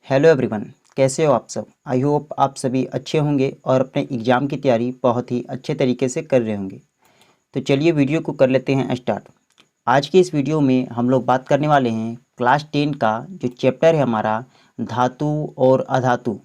Hello everyone, कैसे हो आप सब। आई होप आप सभी अच्छे होंगे और अपने एग्ज़ाम की तैयारी बहुत ही अच्छे तरीके से कर रहे होंगे। तो चलिए वीडियो को कर लेते हैं स्टार्ट। आज की इस वीडियो में हम लोग बात करने वाले हैं क्लास 10 का जो चैप्टर है हमारा धातु और अधातु,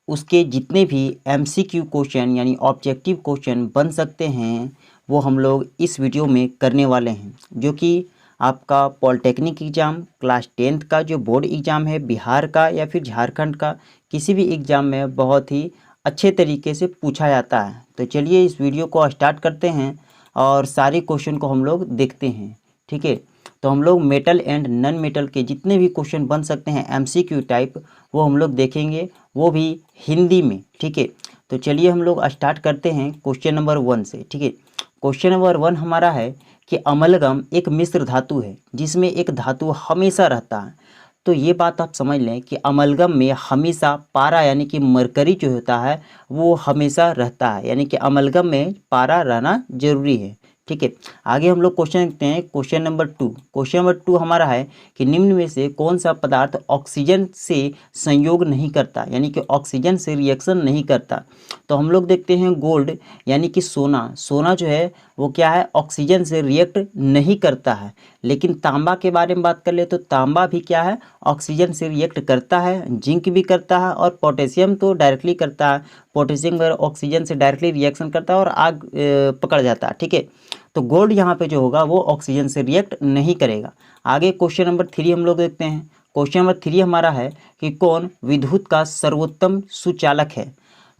उसके जितने भी MCQ क्वेश्चन यानी ऑब्जेक्टिव क्वेश्चन बन सकते हैं वो हम लोग इस वीडियो में करने वाले हैं, जो कि आपका पॉलिटेक्निक एग्ज़ाम क्लास 10th का जो बोर्ड एग्ज़ाम है बिहार का या फिर झारखंड का किसी भी एग्ज़ाम में बहुत ही अच्छे तरीके से पूछा जाता है। तो चलिए इस वीडियो को स्टार्ट करते हैं और सारे क्वेश्चन को हम लोग देखते हैं। ठीक है, तो हम लोग मेटल एंड नॉन मेटल के जितने भी क्वेश्चन बन सकते हैं MCQ टाइप वो हम लोग देखेंगे, वो भी हिंदी में। ठीक है, तो चलिए हम लोग स्टार्ट करते हैं क्वेश्चन नंबर 1 से। ठीक है, क्वेश्चन नंबर 1 हमारा है कि अमलगम एक मिश्र धातु है जिसमें एक धातु हमेशा रहता है। तो ये बात आप समझ लें कि अमलगम में हमेशा पारा यानी कि मरकरी जो होता है वो हमेशा रहता है, यानी कि अमलगम में पारा रहना जरूरी है। ठीक है, आगे हम लोग क्वेश्चन देखते हैं। क्वेश्चन नंबर 2, क्वेश्चन नंबर 2 हमारा है कि निम्न में से कौन सा पदार्थ ऑक्सीजन से संयोग नहीं करता, यानी कि ऑक्सीजन से रिएक्शन नहीं करता। तो हम लोग देखते हैं गोल्ड यानी कि सोना। सोना जो है वो क्या है, ऑक्सीजन से रिएक्ट नहीं करता है। लेकिन तांबा के बारे में बात कर ले तो तांबा भी क्या है, ऑक्सीजन से रिएक्ट करता है। जिंक भी करता है और पोटेशियम तो डायरेक्टली करता है। पोटेशियम अगर ऑक्सीजन से डायरेक्टली रिएक्शन करता है और आग पकड़ जाता है। ठीक है, तो गोल्ड यहाँ पे जो होगा वो ऑक्सीजन से रिएक्ट नहीं करेगा। आगे क्वेश्चन नंबर 3 हम लोग देखते हैं। क्वेश्चन नंबर 3 हमारा है कि कौन विद्युत का सर्वोत्तम सुचालक है।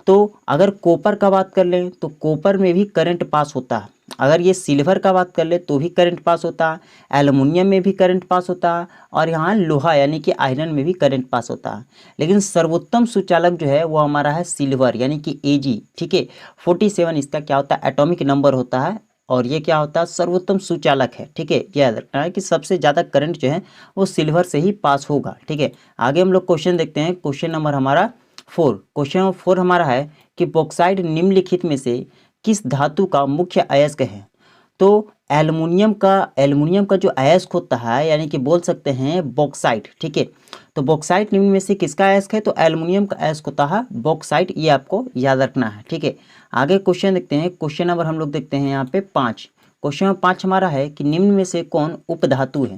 तो अगर कॉपर का बात कर लें तो कॉपर में भी करंट पास होता है। अगर ये सिल्वर का बात कर ले तो भी करंट पास होता है, एल्युमिनियम में भी करंट पास होता है और यहाँ लोहा यानी कि आयरन में भी करंट पास होता है। लेकिन सर्वोत्तम सुचालक जो है वो हमारा है सिल्वर यानी कि Ag। ठीक है, 47 इसका क्या होता है, एटॉमिक नंबर होता है और ये क्या होता है, सर्वोत्तम सुचालक है। ठीक है, याद रखना है कि सबसे ज़्यादा करंट जो है वो सिल्वर से ही पास होगा। ठीक है, आगे हम लोग क्वेश्चन देखते हैं। क्वेश्चन नंबर हमारा 4, क्वेश्चन नंबर 4 हमारा है कि बॉक्साइट निम्नलिखित में से किस धातु का मुख्य अयस्क है। तो एल्युमिनियम का जो अयस्क होता है यानी कि बोल सकते हैं बॉक्साइट। ठीक है, तो बॉक्साइट निम्न में से किसका अयस्क है, तो एल्युमिनियम का अयस्क होता है बॉक्साइट, ये आपको याद रखना है। ठीक है, आगे क्वेश्चन देखते हैं। क्वेश्चन नंबर हम लोग देखते हैं यहाँ पे 5। क्वेश्चन नंबर 5 हमारा है कि निम्न में से कौन उपधातु है।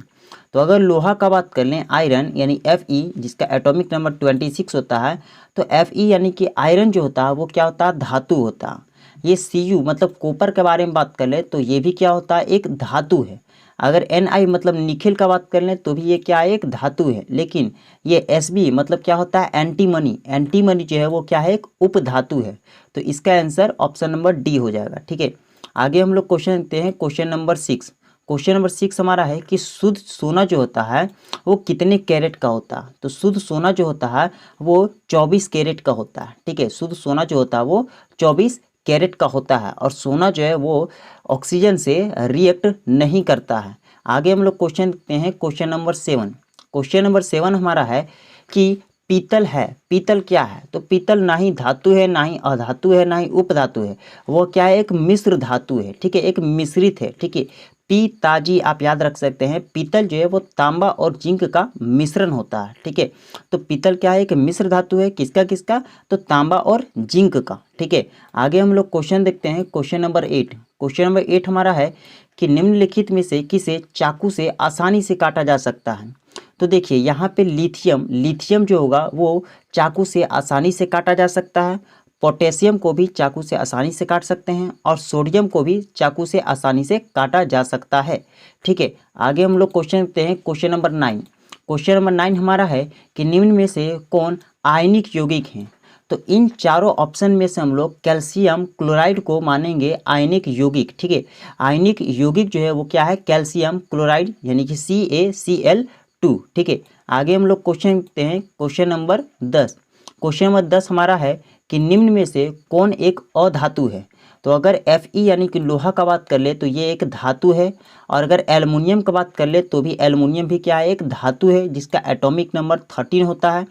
तो अगर लोहा का बात कर लें आयरन यानी Fe जिसका एटॉमिक नंबर 26 होता है, तो Fe यानी कि आयरन जो होता है वो क्या होता है, धातु होता है। ये Cu मतलब कॉपर के बारे में बात कर ले तो ये भी क्या होता है, एक धातु है। अगर Ni मतलब निखिल का बात कर लें तो भी ये क्या है, एक धातु है। लेकिन ये Sb मतलब क्या होता है, एंटीमनी। एंटीमनी जो है वो क्या है, एक उपधातु है। तो इसका आंसर ऑप्शन नंबर डी हो जाएगा। ठीक है, आगे हम लोग क्वेश्चन देखते हैं। क्वेश्चन नंबर 6, क्वेश्चन नंबर 6 हमारा है कि शुद्ध सोना जो होता है वो कितने कैरेट का होता है। तो शुद्ध सोना जो होता है वो 24 कैरेट का होता है। ठीक है, शुद्ध सोना जो होता है वो 24 कैरेट का होता है और सोना जो है वो ऑक्सीजन से रिएक्ट नहीं करता है। आगे हम लोग क्वेश्चन देखते हैं। क्वेश्चन नंबर 7, क्वेश्चन नंबर 7 हमारा है कि पीतल है। पीतल क्या है, तो पीतल ना ही धातु है, ना ही अधातु है, ना ही उपधातु है। वो क्या है, एक मिश्र धातु है। ठीक है, एक मिश्रित है। ठीक है, पीताजी आप याद रख सकते हैं। पीतल जो है वो तांबा और जिंक का मिश्रण होता है। ठीक है, तो पीतल क्या है, एक मिश्र धातु है। किसका किसका, तो तांबा और जिंक का। ठीक है, आगे हम लोग क्वेश्चन देखते हैं। क्वेश्चन नंबर 8, क्वेश्चन नंबर 8 हमारा है कि निम्नलिखित में से किसे चाकू से आसानी से काटा जा सकता है। तो देखिए यहाँ पे लिथियम जो होगा वो चाकू से आसानी से काटा जा सकता है। पोटेशियम को भी चाकू से आसानी से काट सकते हैं और सोडियम को भी चाकू से आसानी से काटा जा सकता है। ठीक है, आगे हम लोग क्वेश्चन देखते हैं। क्वेश्चन नंबर 9, क्वेश्चन नंबर 9 हमारा है कि निम्न में से कौन आयनिक यौगिक हैं। तो इन चारों ऑप्शन में से हम लोग कैल्शियम क्लोराइड को मानेंगे आयनिक यौगिक। ठीक है, आयनिक यौगिक जो है वो क्या है, कैल्शियम क्लोराइड यानी कि CaCl2। ठीक है, आगे हम लोग क्वेश्चन देखते हैं। क्वेश्चन नंबर 10, क्वेश्चन नंबर 10 हमारा है कि निम्न में से कौन एक अधातु है। तो अगर Fe यानी कि लोहा का बात कर ले तो ये एक धातु है, और अगर एल्युमिनियम का बात कर ले तो भी एल्युमिनियम भी क्या है, एक धातु है जिसका एटॉमिक नंबर 13 होता है।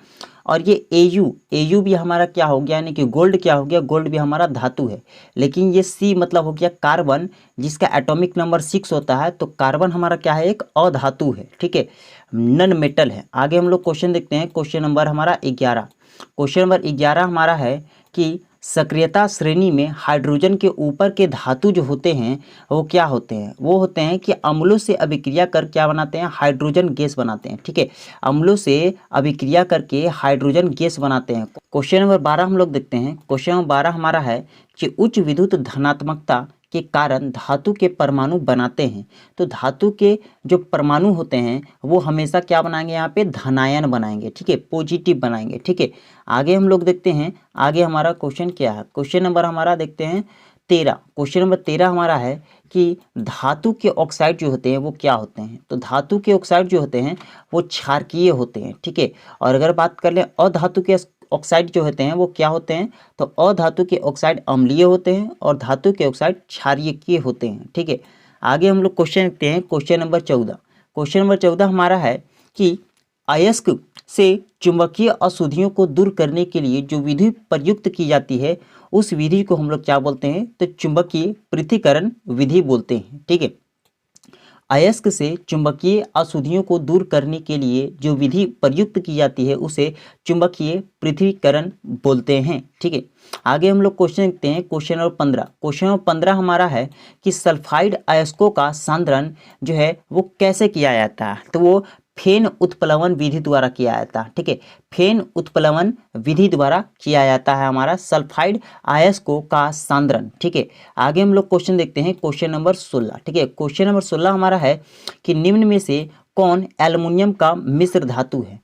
और ये Au भी हमारा क्या हो गया, यानी कि गोल्ड क्या हो गया, गोल्ड भी हमारा धातु है। लेकिन ये C मतलब हो गया कार्बन, जिसका एटॉमिक नंबर 6 होता है। तो कार्बन हमारा क्या है, एक अधातु है, ठीक है, नन मेटल है। आगे हम लोग क्वेश्चन देखते हैं, क्वेश्चन नंबर हमारा 11। क्वेश्चन नंबर 11 हमारा है कि सक्रियता श्रेणी में हाइड्रोजन के ऊपर के धातु जो होते हैं वो क्या होते हैं, वो होते हैं कि अम्लों से अभिक्रिया कर क्या बनाते हैं, हाइड्रोजन गैस बनाते हैं, ठीक है, अम्लों से अभिक्रिया करके हाइड्रोजन गैस बनाते हैं। क्वेश्चन नंबर 12 हम लोग देखते हैं। क्वेश्चन नंबर 12 हमारा है कि उच्च विद्युत धनात्मकता के कारण धातु के परमाणु बनाते हैं। तो धातु के जो परमाणु होते हैं वो हमेशा क्या बनाएंगे, यहाँ पे धनायन बनाएंगे, ठीक है, पॉजिटिव बनाएंगे, ठीक है। आगे हम लोग देखते हैं, आगे हमारा क्वेश्चन क्या है, क्वेश्चन नंबर हमारा देखते हैं 13। क्वेश्चन नंबर 13 हमारा है कि धातु के ऑक्साइड जो होते हैं वो क्या होते हैं। तो धातु के ऑक्साइड जो होते हैं वो क्षारकीय होते हैं, ठीक है। और अगर बात कर लें अधातु के ऑक्साइड जो होते हैं वो क्या होते हैं, तो अधातु के ऑक्साइड अम्लीय होते हैं और धातु के ऑक्साइड क्षारीय होते हैं, ठीक है। आगे हम लोग क्वेश्चन देखते हैं, क्वेश्चन नंबर 14। क्वेश्चन नंबर 14 हमारा है कि अयस्क से चुंबकीय अशुद्धियों को दूर करने के लिए जो विधि प्रयुक्त की जाती है उस विधि को हम लोग क्या बोलते हैं, तो चुंबकीय पृथक्करण विधि बोलते हैं, ठीक है। अयस्क से चुंबकीय अशुद्धियों को दूर करने के लिए जो विधि प्रयुक्त की जाती है उसे चुंबकीय पृथक्करण बोलते हैं, ठीक है। आगे हम लोग क्वेश्चन देखते हैं, क्वेश्चन नंबर 15। क्वेश्चन नंबर 15 हमारा है कि सल्फाइड अयस्कों का सांद्रण जो है वो कैसे किया जाता है। तो वो फेन उत्प्लवन विधि द्वारा किया जाता है, ठीक है, फेन उत्प्लवन विधि द्वारा किया जाता है हमारा सल्फाइड अयस्कों का सांद्रण, ठीक है। आगे हम लोग क्वेश्चन देखते हैं, क्वेश्चन नंबर 16, ठीक है। क्वेश्चन नंबर 16 हमारा है कि निम्न में से कौन एल्युमिनियम का मिश्र धातु है।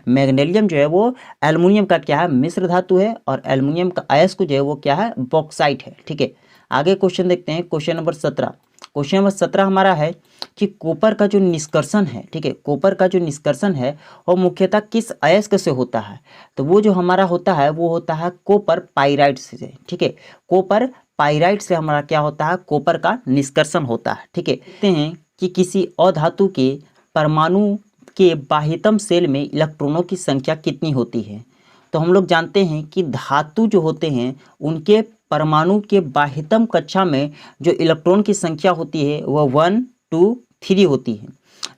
मैग्नीशियम जो है वो एल्युमिनियम का क्या है, मिश्र धातु है, और एल्युमिनियम का अयस्क जो है वो क्या है, बॉक्साइट है, ठीक है। आगे क्वेश्चन देखते हैं, क्वेश्चन नंबर 17। क्वेश्चन नंबर 17 हमारा है कि कॉपर का जो निष्कर्षण है, ठीक है, कॉपर का जो निष्कर्षण है वो मुख्यतः किस अयस्क से होता है। तो वो जो हमारा होता है वो होता है कॉपर पाइराइट से, ठीक है, कॉपर पाइराइट से हमारा क्या होता है, कॉपर का निष्कर्षण होता है, ठीक है। देखते हैं कि किसी अधातु के परमाणु के बाह्यतम शेल में इलेक्ट्रॉनों की संख्या कितनी होती है। तो हम लोग जानते हैं कि धातु जो होते हैं उनके परमाणु के बाह्यतम कक्षा में जो इलेक्ट्रॉन की संख्या होती है वह 1, 2, 3 होती है।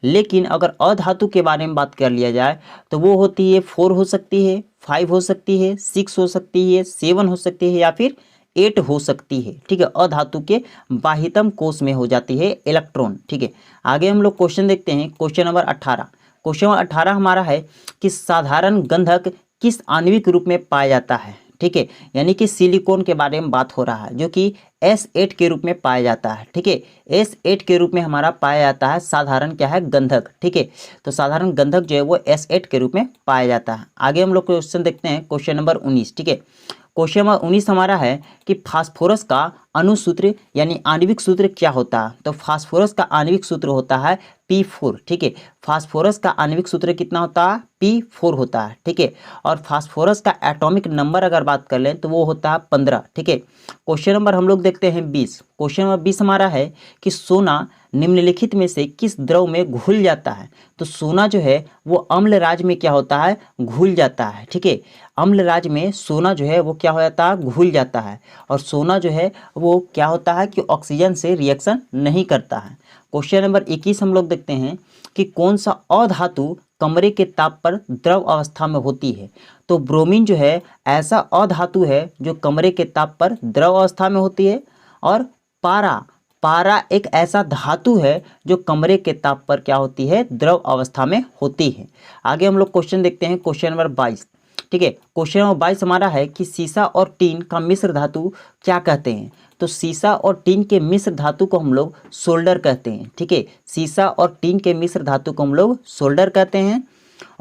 लेकिन अगर अधातु के बारे में बात कर लिया जाए तो वो होती है 4 हो सकती है, 5 हो सकती है, 6 हो सकती है, 7 हो सकती है या फिर 8 हो सकती है, ठीक है। अधातु के बाह्यतम कोश में हो जाती है इलेक्ट्रॉन, ठीक है। आगे हम लोग क्वेश्चन देखते हैं, क्वेश्चन नंबर 18। क्वेश्चन नंबर 18 हमारा है कि साधारण गंधक किस आणविक रूप में पाया जाता है, ठीक है, यानी कि सिलिकॉन के बारे में बात हो रहा है जो कि S8 के रूप में पाया जाता है, ठीक है, S8 के रूप में हमारा पाया जाता है साधारण क्या है, गंधक, ठीक है। तो साधारण गंधक जो है वो S8 के रूप में पाया जाता है। आगे हम लोग क्वेश्चन देखते हैं, क्वेश्चन नंबर 19, ठीक है। क्वेश्चन नंबर 19 हमारा है कि फास्फोरस का अणुसूत्र यानी आणविक सूत्र क्या होता है। तो फास्फोरस का आणविक सूत्र होता है P4, ठीक है। फास्फोरस का आणविक सूत्र कितना होता है, P4 होता है, ठीक है। और फास्फोरस का एटॉमिक नंबर अगर बात कर लें तो वो होता है 15, ठीक है। क्वेश्चन नंबर हम लोग देखते हैं 20। क्वेश्चन नंबर 20 हमारा है कि सोना निम्नलिखित में से किस द्रव में घुल जाता है। तो सोना जो है वो अम्ल राज में क्या होता है, घुल जाता है, ठीक है। अम्ल राज में सोना जो है वो क्या हो जाता है, घुल जाता है। और सोना जो है वो क्या होता है कि ऑक्सीजन से रिएक्शन नहीं करता है। क्वेश्चन नंबर 21 हम लोग देखते हैं कि कौन सा अधातु कमरे के ताप पर द्रव अवस्था में होती है। तो ब्रोमीन जो है ऐसा अधातु है जो कमरे के ताप पर द्रव अवस्था में होती है। और पारा एक ऐसा धातु है जो कमरे के ताप पर क्या होती है, द्रव अवस्था में होती है। आगे हम लोग क्वेश्चन देखते हैं, क्वेश्चन नंबर 22, ठीक है। क्वेश्चन नंबर 22 हमारा है कि सीसा और टीन का मिश्र धातु क्या कहते हैं। तो सीसा और टीन के मिश्र धातु को हम लोग सोल्डर कहते हैं, ठीक है। सीसा और टीन के मिश्र धातु को हम लोग सोल्डर कहते हैं।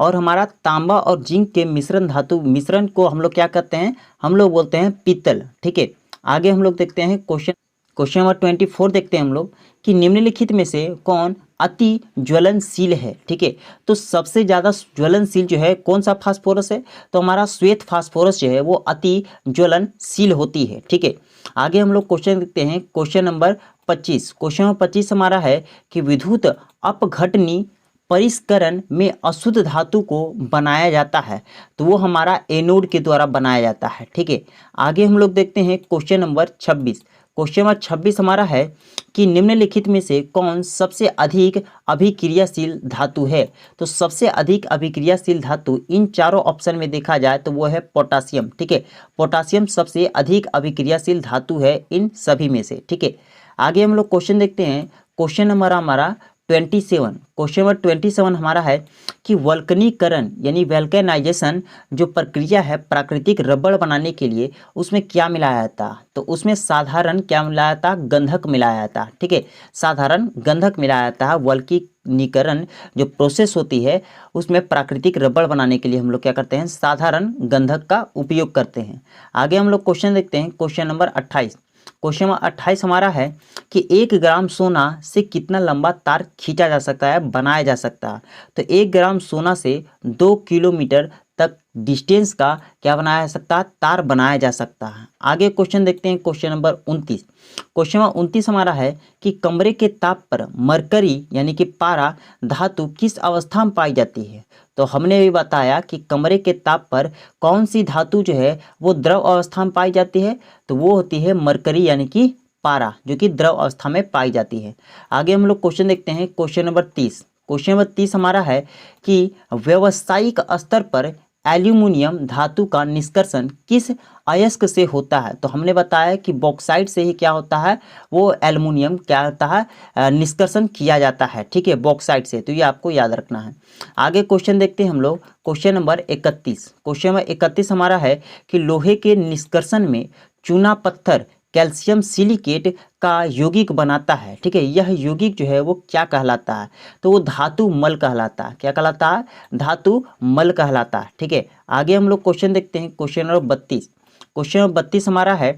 और हमारा तांबा और जिंक के मिश्रण को हम लोग क्या कहते हैं, हम लोग बोलते हैं पीतल, ठीक है। आगे हम लोग देखते हैं क्वेश्चन नंबर 24 देखते हैं हम लोग कि निम्नलिखित में से कौन अति ज्वलनशील है। ठीक है, तो सबसे ज़्यादा ज्वलनशील जो है कौन सा फास्फोरस है, तो हमारा श्वेत फास्फोरस जो है वो अति ज्वलनशील होती है। ठीक है, आगे हम लोग क्वेश्चन देखते हैं क्वेश्चन नंबर 25। क्वेश्चन नंबर 25 हमारा है कि विद्युत अपघटनी परिष्करण में अशुद्ध धातु को बनाया जाता है, तो वो हमारा एनोड के द्वारा बनाया जाता है। ठीक है, आगे हम लोग देखते हैं क्वेश्चन नंबर 26। क्वेश्चन नंबर 26 हमारा है कि निम्नलिखित में से कौन सबसे अधिक अभिक्रियाशील धातु है, तो सबसे अधिक अभिक्रियाशील धातु इन चारों ऑप्शन में देखा जाए तो वो है पोटासियम। ठीक है, पोटासियम सबसे अधिक अभिक्रियाशील धातु है इन सभी में से। ठीक है, आगे हम लोग क्वेश्चन देखते हैं क्वेश्चन नंबर हमारा 27। क्वेश्चन नंबर 27 हमारा है कि वल्कनीकरण यानी वैल्केनाइजेशन जो प्रक्रिया है प्राकृतिक रबड़ बनाने के लिए, उसमें क्या मिलाया जाता, तो उसमें साधारण क्या मिलाया जाता, गंधक मिलाया जाता। ठीक है, साधारण गंधक मिलाया जाता है। वल्कनीकरण जो प्रोसेस होती है उसमें प्राकृतिक रबड़ बनाने के लिए हम लोग क्या करते हैं, साधारण गंधक का उपयोग करते हैं। आगे हम लोग क्वेश्चन देखते हैं क्वेश्चन नंबर 28। क्वेश्चन नंबर 28 हमारा है कि 1 ग्राम सोना से कितना लंबा तार खींचा जा सकता है, बनाया जा सकता है, तो 1 ग्राम सोना से 2 किलोमीटर तक डिस्टेंस का क्या बनाया जा सकता है, तार बनाया जा सकता है। आगे क्वेश्चन देखते हैं क्वेश्चन नंबर 29। क्वेश्चन नंबर 29 हमारा है कि कमरे के ताप पर मरकरी यानी कि पारा धातु किस अवस्था में पाई जाती है, तो हमने भी बताया कि कमरे के ताप पर कौन सी धातु जो है वो द्रव अवस्था में पाई जाती है, तो वो होती है मरकरी यानी कि पारा, जो कि द्रव अवस्था में पाई जाती है। आगे हम लोग क्वेश्चन देखते हैं क्वेश्चन नंबर 30। क्वेश्चन नंबर 30 हमारा है कि व्यावसायिक स्तर पर एल्यूमिनियम धातु का निष्कर्षण किस अयस्क से होता है, तो हमने बताया कि बॉक्साइट से ही क्या होता है, वो एल्यूमिनियम क्या होता है, निष्कर्षण किया जाता है। ठीक है, बॉक्साइट से, तो ये आपको याद रखना है। आगे क्वेश्चन देखते हैं हम लोग क्वेश्चन नंबर 31। क्वेश्चन नंबर 31 हमारा है कि लोहे के निष्कर्षण में चूना पत्थर कैल्शियम सिलिकेट का यौगिक बनाता है। ठीक है, यह यौगिक जो है वो क्या कहलाता है, तो वो धातु मल कहलाता है। क्या कहलाता है, धातु मल कहलाता है। ठीक है, आगे हम लोग क्वेश्चन देखते हैं क्वेश्चन नंबर 32। क्वेश्चन नंबर 32 हमारा है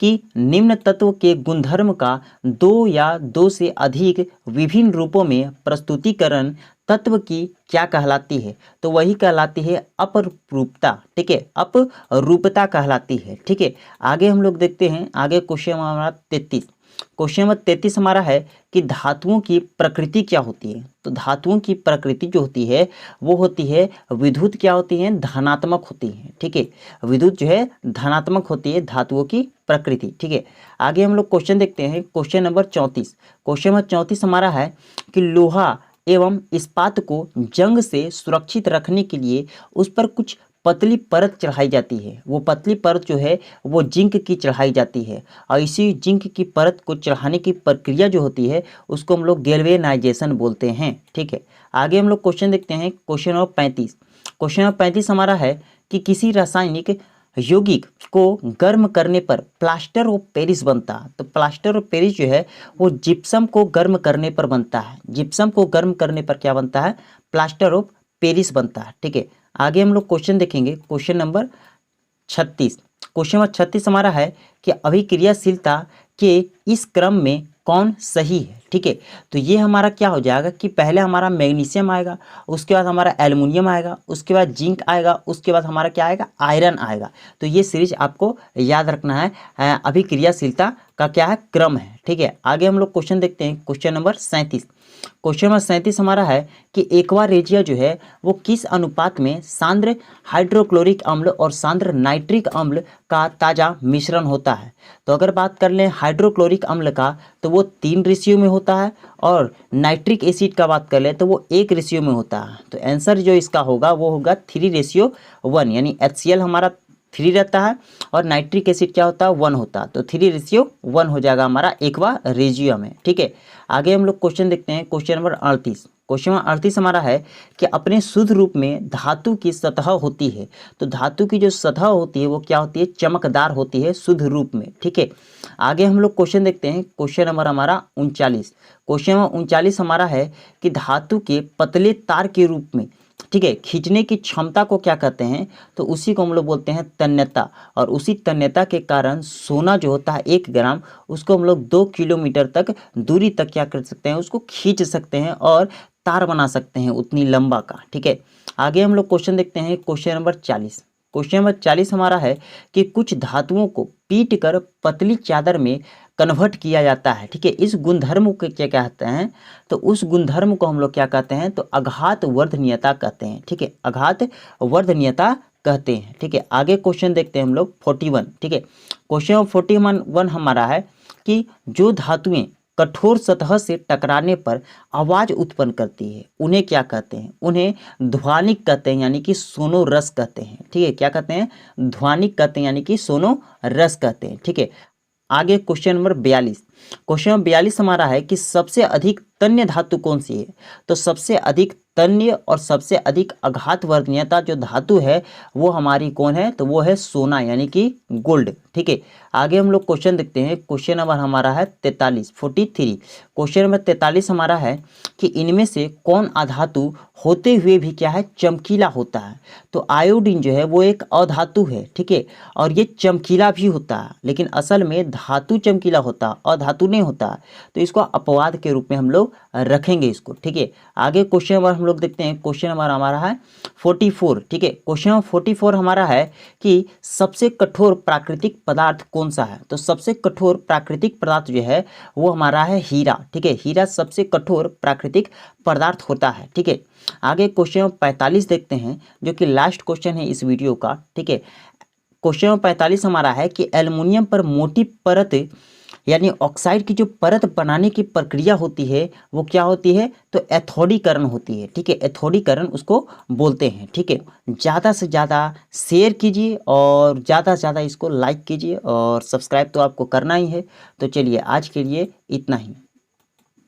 कि निम्न तत्व के गुणधर्म का 2 या 2 से अधिक विभिन्न रूपों में प्रस्तुतिकरण तत्व की क्या कहलाती है, तो वही कहलाती है अपरूपता। ठीक है, अपरूपता कहलाती है। ठीक है, आगे हम लोग देखते हैं आगे क्वेश्चन हमारा 33। क्वेश्चन नंबर 33 हमारा है कि धातुओं की प्रकृति क्या होती है, तो धातुओं की प्रकृति जो होती है वो होती है विद्युत क्या होती है, धनात्मक होती है। ठीक है, विद्युत जो है धनात्मक होती है धातुओं की प्रकृति। ठीक है, आगे हम लोग क्वेश्चन देखते हैं क्वेश्चन नंबर 34। क्वेश्चन नंबर 34 हमारा है कि लोहा एवं इस्पात को जंग से सुरक्षित रखने के लिए उस पर कुछ पतली परत चढ़ाई जाती है। वो पतली परत जो है वो जिंक की चढ़ाई जाती है, और इसी जिंक की परत को चढ़ाने की प्रक्रिया जो होती है उसको हम लोग गैल्वेनाइजेशन बोलते हैं। ठीक है, आगे हम लोग क्वेश्चन देखते हैं क्वेश्चन नंबर 35। क्वेश्चन नंबर 35 हमारा है कि किसी रासायनिक यौगिक को गर्म करने पर प्लास्टर ऑफ पेरिस बनता है, तो प्लास्टर ऑफ पेरिस जो है वो जिप्सम को गर्म करने पर बनता है। जिप्सम को गर्म करने पर क्या बनता है, प्लास्टर ऑफ पेरिस बनता है। ठीक है, आगे हम लोग क्वेश्चन देखेंगे क्वेश्चन नंबर 36। क्वेश्चन नंबर 36 हमारा है कि अभिक्रियाशीलता के इस क्रम में कौन सही है। ठीक है, तो ये हमारा क्या हो जाएगा कि पहले हमारा मैग्नीशियम आएगा, उसके बाद हमारा एल्युमिनियम आएगा, उसके बाद जिंक आएगा, उसके बाद हमारा क्या आएगा, आयरन आएगा। तो ये सीरीज आपको याद रखना है, अभिक्रियाशीलता का क्या है, क्रम है। ठीक है, आगे हम लोग क्वेश्चन देखते हैं क्वेश्चन नंबर 37। क्वेश्चन नंबर 37 हमारा है कि एक्वा रेजिया जो है वो किस अनुपात में सांद्र हाइड्रोक्लोरिक अम्ल और सांद्र नाइट्रिक अम्ल का ताज़ा मिश्रण होता है, तो अगर बात कर लें हाइड्रोक्लोरिक अम्ल का तो वो 3 रेशियो में होता है, और नाइट्रिक एसिड का बात कर लें तो वो 1 रेशियो में होता है। तो आंसर जो इसका होगा वो होगा 3:1, यानी HCl हमारा 3 रहता है और नाइट्रिक एसिड क्या होता है, 1 होता है, तो 3:1 हो जाएगा हमारा एक्वा रेजिया में। ठीक है, आगे हम लोग क्वेश्चन देखते हैं क्वेश्चन नंबर 38। क्वेश्चन नंबर 38 हमारा है कि अपने शुद्ध रूप में धातु की सतह होती है, तो धातु की जो सतह होती है वो क्या होती है, चमकदार होती है शुद्ध रूप में। ठीक है, आगे हम लोग क्वेश्चन देखते हैं क्वेश्चन नंबर हमारा 39। क्वेश्चन नंबर 39 हमारा है कि धातु के पतले तार के रूप में ठीक है, खींचने की क्षमता को क्या कहते हैं, तो उसी को हम लोग बोलते हैं तन्यता। और उसी तन्यता के कारण सोना जो होता है 1 ग्राम, उसको हम लोग 2 किलोमीटर तक दूरी तक क्या कर सकते हैं, उसको खींच सकते हैं और तार बना सकते हैं उतनी लंबा का। ठीक है, आगे हम लोग क्वेश्चन देखते हैं, क्वेश्चन नंबर 40। क्वेश्चन नंबर 40 हमारा है कि कुछ धातुओं को पीट कर पतली चादर में कन्वर्ट किया जाता है। ठीक है, इस गुणधर्म को क्या कहते हैं, तो उस गुणधर्म को हम लोग क्या कहते हैं, तो आघात वर्धनीयता कहते हैं। ठीक है, आघात वर्धनीयता कहते हैं। ठीक है, आगे क्वेश्चन देखते हैं हम लोग 41। ठीक है, क्वेश्चन 41 हमारा है कि जो धातुएं कठोर सतह से टकराने पर आवाज उत्पन्न करती है उन्हें क्या कहते हैं, उन्हें ध्वनिक कहते हैं, यानी कि सोनोरस कहते हैं। ठीक है, क्या कहते हैं, ध्वनिक कहते हैं, यानी कि सोनोरस कहते हैं। ठीक है, आगे क्वेश्चन नंबर 42। क्वेश्चन नंबर 42 हमारा है कि सबसे अधिक तन्य धातु कौन सी है, तो सबसे अधिक तन्य और सबसे अधिक आघात वर्धनीयता जो धातु है वो हमारी कौन है, तो वो है सोना, यानी कि गोल्ड। ठीक है, आगे हम लोग क्वेश्चन देखते हैं, क्वेश्चन नंबर हमारा है 43। क्वेश्चन नंबर 43 हमारा है कि इनमें से कौन अधातु होते हुए भी क्या है, चमकीला होता है, तो आयोडीन जो है वो एक अधातु है। ठीक है, और ये चमकीला भी होता है, लेकिन असल में धातु चमकीला होता है, अधातु नहीं होता, तो इसको अपवाद के रूप में हम लोग रखेंगे इसको। ठीक है, आगे क्वेश्चन नंबर हम लोग देखते हैं, क्वेश्चन नंबर हमारा है 44। ठीक है, क्वेश्चन नंबर 44 हमारा है कि सबसे कठोर प्राकृतिक पदार्थ कौन सा है, तो सबसे कठोर प्राकृतिक पदार्थ जो है वो हमारा है हीरा। ठीक है, हीरा सबसे कठोर प्राकृतिक पदार्थ होता है। ठीक है, आगे क्वेश्चन नंबर 45 देखते हैं, जो कि लास्ट क्वेश्चन है इस वीडियो का। ठीक है, क्वेश्चन नंबर 45 हमारा है कि एल्युमिनियम पर मोटी परत यानी ऑक्साइड की जो परत बनाने की प्रक्रिया होती है वो क्या होती है, तो एथोडीकरण होती है। ठीक है, एथोडीकरण उसको बोलते हैं। ठीक है, ज़्यादा से ज़्यादा शेयर कीजिए और ज़्यादा से ज़्यादा इसको लाइक कीजिए और सब्सक्राइब तो आपको करना ही है। तो चलिए आज के लिए इतना ही।